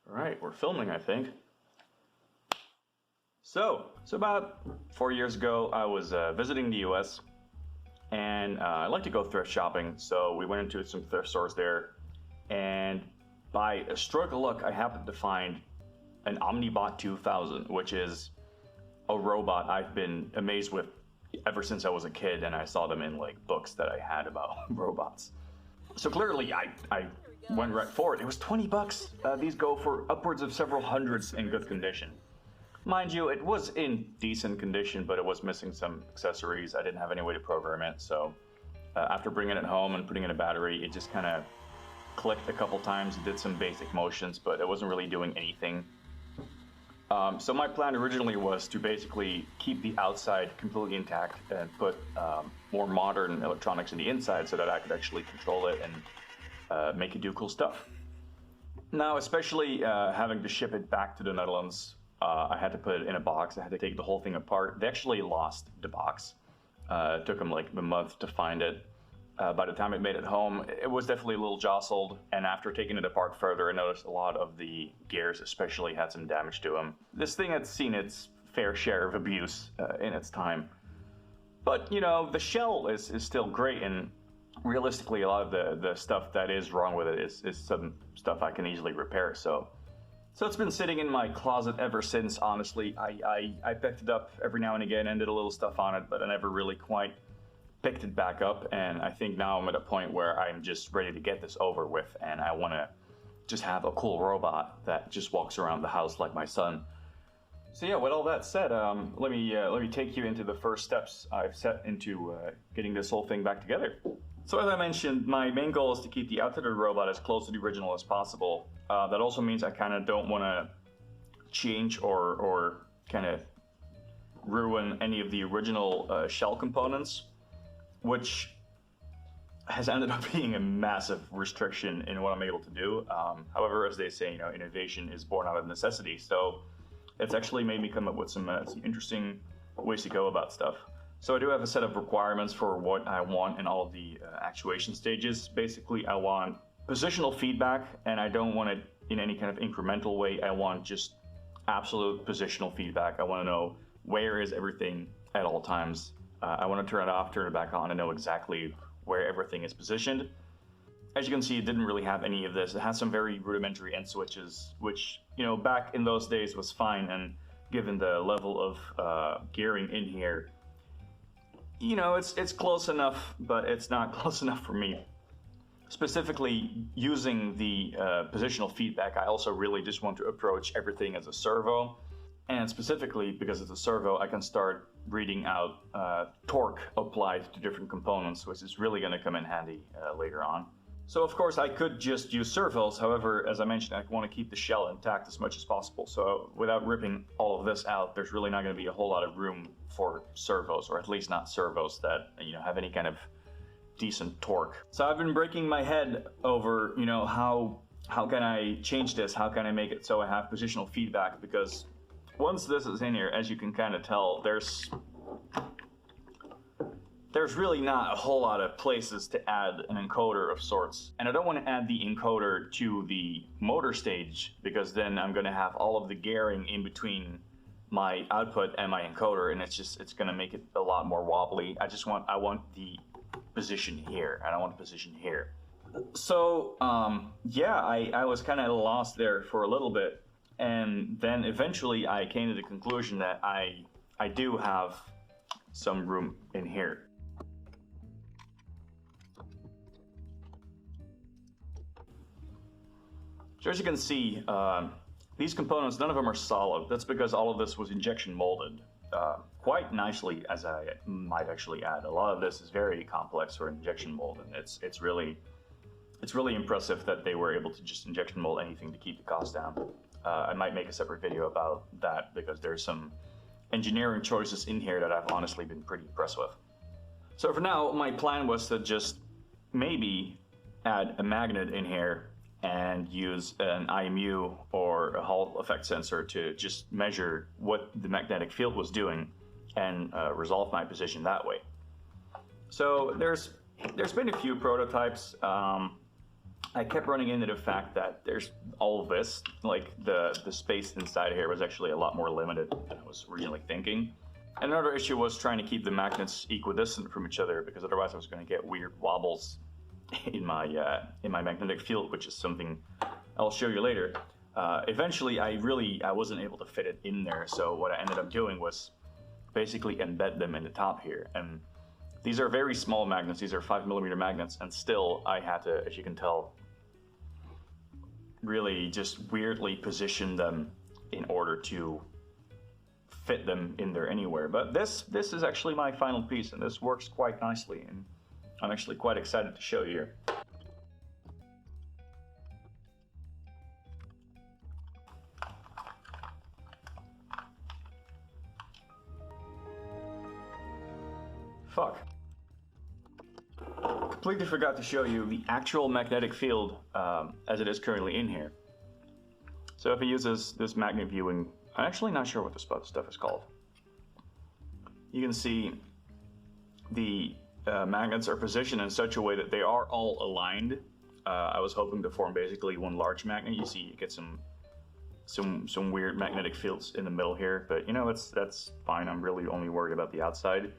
Alright, we're filming, I think. So about 4 years ago, I was visiting the US, and I like to go thrift shopping, so we went into some thrift stores there, and by a stroke of luck, I happened to find an Omnibot 2000, which is a robot I've been amazed with ever since I was a kid, and I saw them in like books that I had about robots. So clearly I went right for it. It was 20 bucks. These go for upwards of several hundreds in good condition. Mind you, it was in decent condition, but it was missing some accessories. I didn't have any way to program it, so after bringing it home and putting in a battery, it just kind of clicked a couple times, did some basic motions, but it wasn't really doing anything. So my plan originally was to basically keep the outside completely intact and put more modern electronics in the inside so that I could actually control it and make it do cool stuff. Now, especially having to ship it back to the Netherlands, I had to put it in a box. I had to take the whole thing apart. They actually lost the box. It took them like a month to find it. By the time it made it home, it was definitely a little jostled, and after taking it apart further, I noticed a lot of the gears especially had some damage to them. This thing had seen its fair share of abuse in its time. But, you know, the shell is still great, and realistically, a lot of the stuff that is wrong with it is some stuff I can easily repair, so it's been sitting in my closet ever since, honestly. I picked it up every now and again and did a little stuff on it, but I never really quite picked it back up, and I think now I'm at a point where I'm just ready to get this over with, and I want to just have a cool robot that just walks around the house like my son. So yeah, with all that said, let me take you into the first steps I've set into getting this whole thing back together. So as I mentioned, my main goal is to keep the outfitted robot as close to the original as possible. That also means I kind of don't want to change or kind of ruin any of the original shell components, which has ended up being a massive restriction in what I'm able to do. However, as they say, you know, innovation is born out of necessity. So it's actually made me come up with some interesting ways to go about stuff. So I do have a set of requirements for what I want in all of the actuation stages. Basically, I want positional feedback, and I don't want it in any kind of incremental way. I want just absolute positional feedback. I want to know where is everything at all times. I want to turn it off, turn it back on, and know exactly where everything is positioned. As you can see, it didn't really have any of this. It has some very rudimentary end switches, which, you know, back in those days was fine, and given the level of gearing in here, you know, it's close enough, but it's not close enough for me. Specifically, using the positional feedback, I also really just want to approach everything as a servo. And specifically, because it's a servo, I can start reading out torque applied to different components, which is really going to come in handy later on. So of course, I could just use servos. However, as I mentioned, I want to keep the shell intact as much as possible. So without ripping all of this out, there's really not going to be a whole lot of room for servos, or at least not servos that, you know, have any kind of decent torque. So I've been breaking my head over, you know, how can I change this? How can I make it so I have positional feedback? Because once this is in here, as you can kind of tell, there's really not a whole lot of places to add an encoder of sorts. And I don't want to add the encoder to the motor stage, because then I'm going to have all of the gearing in between my output and my encoder, and it's going to make it a lot more wobbly. I want the position here, and I want the position here. So yeah, I was kind of lost there for a little bit. And then eventually I came to the conclusion that I do have some room in here. So as you can see, these components, none of them are solid. That's because all of this was injection molded quite nicely, as I might actually add. A lot of this is very complex for injection mold, and it's really impressive that they were able to just injection mold anything to keep the cost down. I might make a separate video about that, because there's some engineering choices in here that I've honestly been pretty impressed with. So for now, my plan was to just maybe add a magnet in here and use an IMU or a Hall effect sensor to just measure what the magnetic field was doing and resolve my position that way. So there's been a few prototypes. I kept running into the fact that there's all of this, like the space inside here was actually a lot more limited than I was originally thinking. Another issue was trying to keep the magnets equidistant from each other, because otherwise I was going to get weird wobbles in my magnetic field, which is something I'll show you later. Eventually, I wasn't able to fit it in there, so what I ended up doing was basically embed them in the top here. And these are very small magnets. These are 5mm magnets, and still I had to, as you can tell, really just weirdly position them in order to fit them in there anywhere. But this is actually my final piece, and this works quite nicely, and I'm actually quite excited to show you here. Fuck. Completely forgot to show you the actual magnetic field as it is currently in here. So if it uses this magnet viewing, I'm actually not sure what this stuff is called. You can see the magnets are positioned in such a way that they are all aligned. I was hoping to form basically one large magnet. You see, you get some weird magnetic fields in the middle here, but you know, that's fine. I'm really only worried about the outside.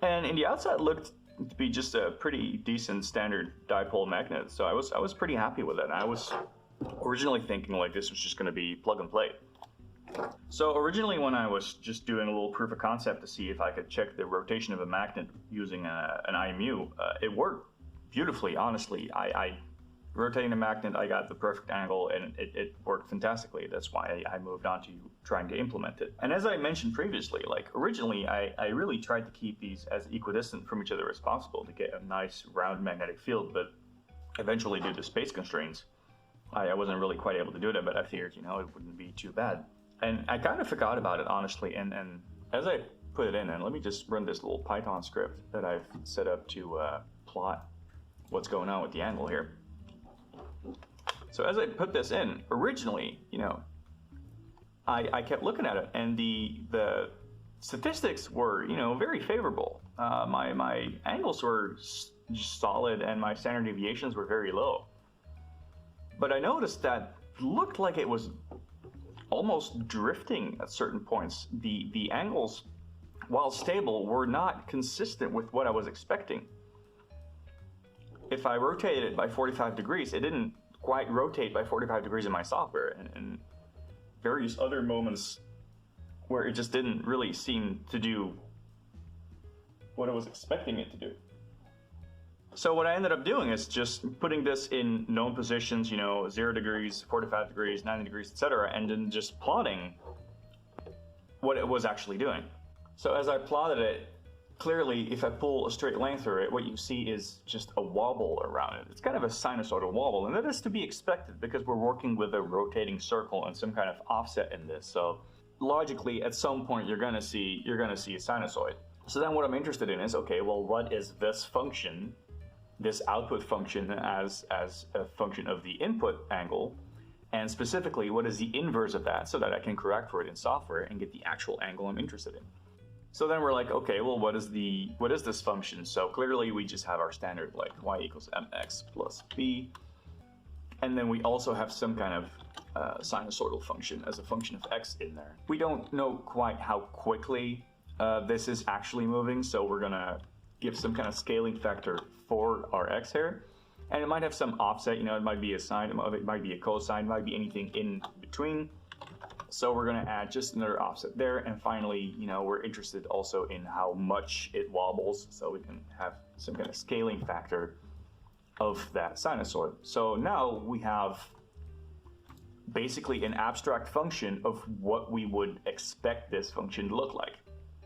And in the outside looked to be just a pretty decent standard dipole magnet, so I was pretty happy with it. And I was originally thinking like this was just going to be plug and play. So originally, when I was just doing a little proof of concept to see if I could check the rotation of a magnet using an IMU, it worked beautifully. Honestly, I rotating the magnet, I got the perfect angle, and it worked fantastically. That's why I moved on to trying to implement it. And as I mentioned previously, like originally, I really tried to keep these as equidistant from each other as possible to get a nice round magnetic field, but eventually, due to space constraints, I wasn't really quite able to do that, but I figured, you know, it wouldn't be too bad. And I kind of forgot about it, honestly, and as I put it in, and let me just run this little Python script that I've set up to plot what's going on with the angle here. So as I put this in, originally, you know, I kept looking at it, and the statistics were, you know, very favorable. My angles were solid, and my standard deviations were very low. But I noticed that it looked like it was almost drifting at certain points. The angles, while stable, were not consistent with what I was expecting. If I rotated it by 45 degrees, it didn't quite rotate by 45 degrees in my software, and various other moments where it just didn't really seem to do what I was expecting it to do. So what I ended up doing is just putting this in known positions, you know, 0 degrees, 45 degrees, 90 degrees, etc., and then just plotting what it was actually doing. So as I plotted it, clearly, if I pull a straight line through it, what you see is just a wobble around it. It's kind of a sinusoidal wobble, and that is to be expected because we're working with a rotating circle and some kind of offset in this. So logically, at some point, you're gonna see a sinusoid. So then what I'm interested in is, okay, well, what is this function, this output function as a function of the input angle, and specifically, what is the inverse of that so that I can correct for it in software and get the actual angle I'm interested in. So then we're like, okay, well, what is this function? So clearly we just have our standard, like y equals mx plus b. And then we also have some kind of sinusoidal function as a function of x in there. We don't know quite how quickly this is actually moving, so we're gonna give some kind of scaling factor for our x here. And it might have some offset, you know, it might be a sine, it might be a cosine, it might be anything in between. So we're going to add just another offset there, and finally, you know, we're interested also in how much it wobbles, so we can have some kind of scaling factor of that sinusoid. So now we have basically an abstract function of what we would expect this function to look like.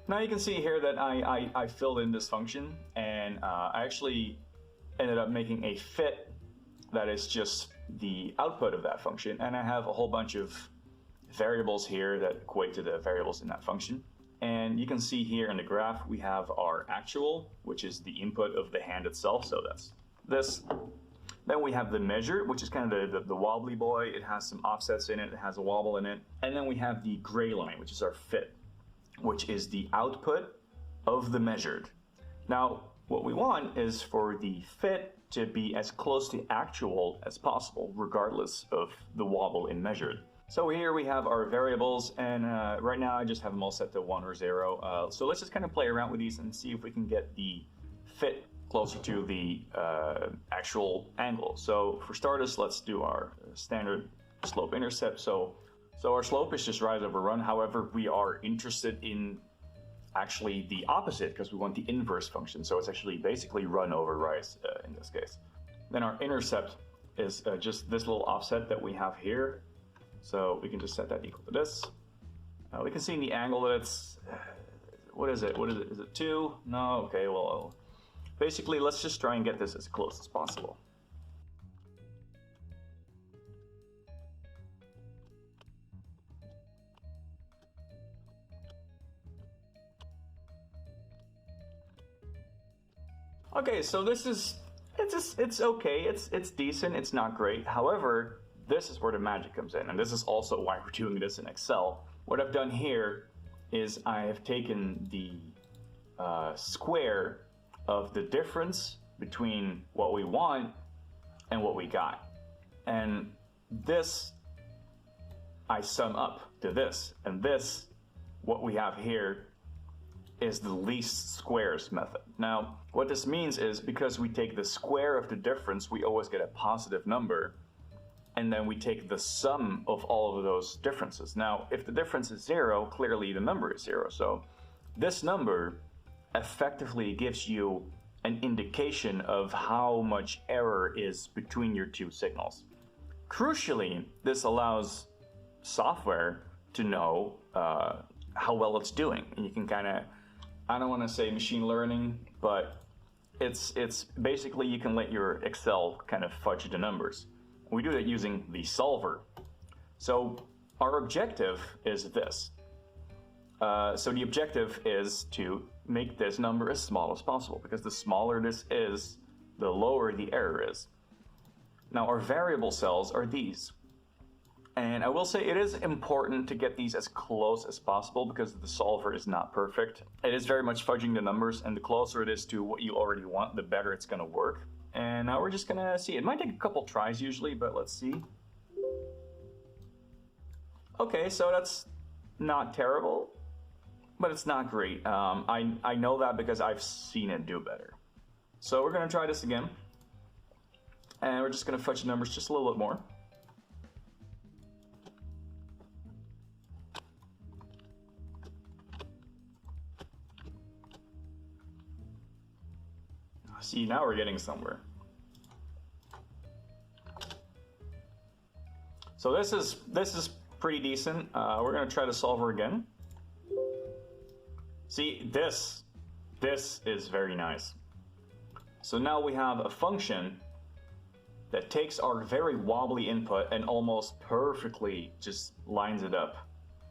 Now you can see here that I filled in this function, and I actually ended up making a fit that is just the output of that function, and I have a whole bunch of variables here that equate to the variables in that function. And you can see here in the graph we have our actual, which is the input of the hand itself, so that's this. Then we have the measure, which is kind of the wobbly boy. It has some offsets in it, it has a wobble in it. And then we have the gray line, which is our fit, which is the output of the measured. Now, what we want is for the fit to be as close to actual as possible, regardless of the wobble in measured. So here we have our variables, and right now I just have them all set to 1 or 0. So let's just kind of play around with these and see if we can get the fit closer to the actual angle. So for starters, let's do our standard slope intercept. So our slope is just rise over run. However, we are interested in actually the opposite because we want the inverse function. So it's actually basically run over rise in this case. Then our intercept is just this little offset that we have here. So we can just set that equal to this. We can see in the angle that it's, what is it? Is it 2? No, okay, well, basically let's just try and get this as close as possible. Okay, so this is, it's okay, it's decent, it's not great. However, this is where the magic comes in, and this is also why we're doing this in Excel. What I've done here is I have taken the square of the difference between what we want and what we got. And this, I sum up to this, and this, what we have here, is the least squares method. Now, what this means is because we take the square of the difference, we always get a positive number, and then we take the sum of all of those differences. Now, if the difference is 0, clearly the number is 0. So this number effectively gives you an indication of how much error is between your two signals. Crucially, this allows software to know how well it's doing. And you can kind of, I don't want to say machine learning, but it's basically you can let your Excel kind of fudge the numbers. We do that using the solver. So our objective is this. So the objective is to make this number as small as possible, because the smaller this is, the lower the error is. Now our variable cells are these. And I will say it is important to get these as close as possible because the solver is not perfect. It is very much fudging the numbers, and the closer it is to what you already want, the better it's going to work. And now we're just going to see. It might take a couple tries usually, but let's see. Okay, so that's not terrible, but it's not great. I know that because I've seen it do better. So we're going to try this again. And we're just going to fudge the numbers just a little bit more. See, now we're getting somewhere. So this is pretty decent. We're going to try the solver again. See, this is very nice. So now we have a function that takes our very wobbly input and almost perfectly just lines it up.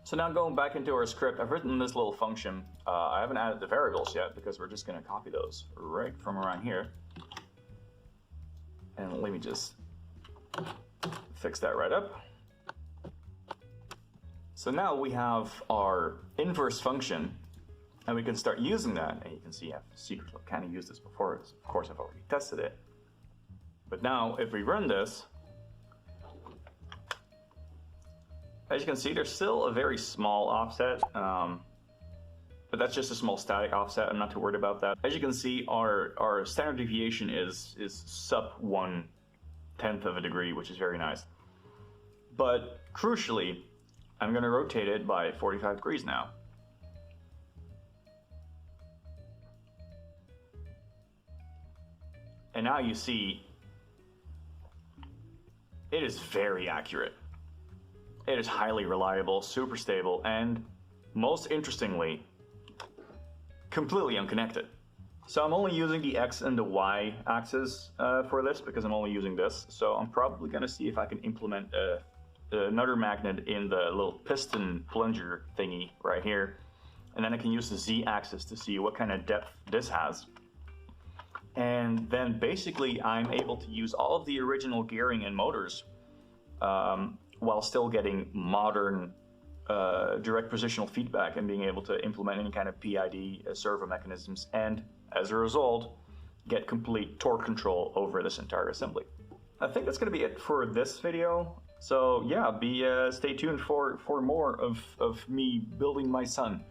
So now going back into our script, I've written this little function. I haven't added the variables yet because we're just going to copy those right from around here. And let me just fix that right up. So now we have our inverse function, and we can start using that. And you can see I've secretly kind of used this before. Of course, I've already tested it. But now if we run this, as you can see, there's still a very small offset, but that's just a small static offset. I'm not too worried about that. As you can see, our standard deviation is sub 1/10 of a degree, which is very nice. But crucially, I'm going to rotate it by 45 degrees now. And now you see, it is very accurate. It is highly reliable, super stable, and most interestingly, completely unconnected. So I'm only using the X and the Y axis for this because I'm only using this. So I'm probably going to see if I can implement another magnet in the little piston plunger thingy right here. And then I can use the Z axis to see what kind of depth this has. And then basically I'm able to use all of the original gearing and motors while still getting modern direct positional feedback and being able to implement any kind of PID servo mechanisms. And as a result, get complete torque control over this entire assembly. I think that's going to be it for this video. So yeah, stay tuned for more of me building my son.